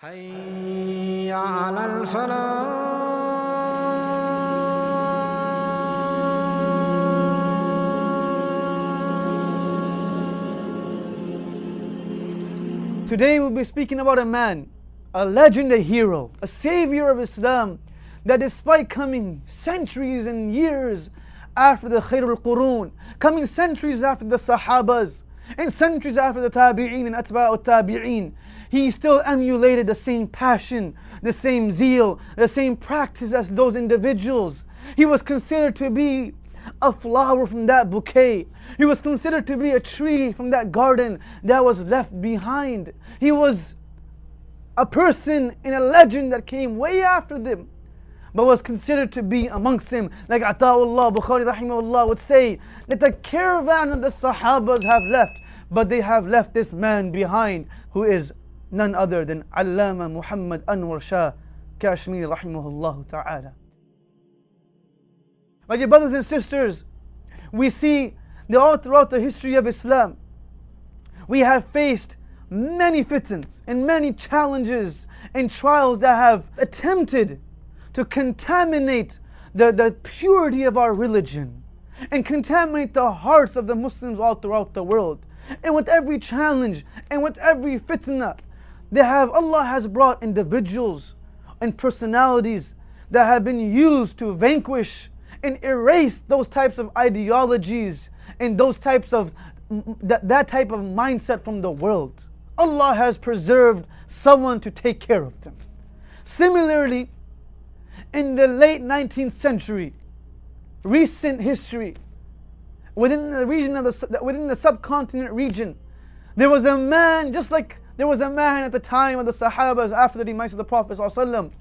حي على الفلاح. Today we'll be speaking about a man, a legend, a hero, a savior of Islam, that despite coming centuries and years after the Khairul Qurun, coming centuries after the Sahabas, and centuries after the Tابعین and Ata Tابعین, he still emulated the same passion, the same zeal, the same practice as those individuals. He was considered to be a flower from that bouquet. He was considered to be a tree from that garden that was left behind. He was a person and a legend that came way after them, but was considered to be amongst them. Like Allama, Bukharī rahimahullah would say that the caravan of the Sahabas have left, but they have left this man behind, who is none other than Allama Muhammad Anwar Shah, Kashmiri rahimahullah ta'ala. My dear brothers and sisters, we see that all throughout the history of Islam, we have faced many fitans and many challenges and trials that have attempted to contaminate the purity of our religion and contaminate the hearts of the Muslims all throughout the world. And with every challenge and with every fitna, Allah has brought individuals and personalities that have been used to vanquish and erase those types of ideologies and those types of that type of mindset from the world. Allah has preserved someone to take care of them. Similarly, in the late 19th century, recent history, within the subcontinent region, there was a man, just like there was a man at the time of the Sahabas after the demise of the Prophet ﷺ,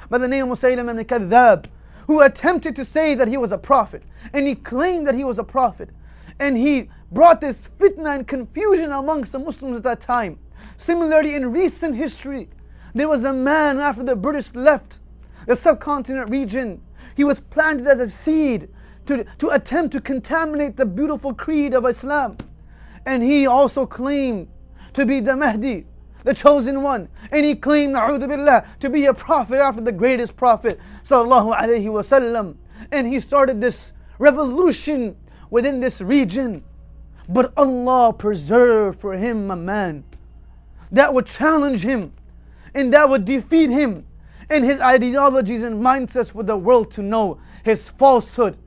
by the name of Kerdہ, who attempted to say that he was a prophet, and he claimed that he was a prophet, and he brought this fitna and confusion amongst the Muslims at that time. Similarly, in recent history, there was a man after the British left the subcontinent region. He was planted as a seed to attempt to contaminate the beautiful creed of Islam, and he also claimed to be the Mahdi, the chosen one, and he claimed, na'udhu billah, to be a prophet after the greatest prophet sallallahu alaihi wasallam. And he started this revolution within this region. But Allah preserved for him a man that would challenge him and that would defeat him in his ideologies and mindsets for the world to know his falsehood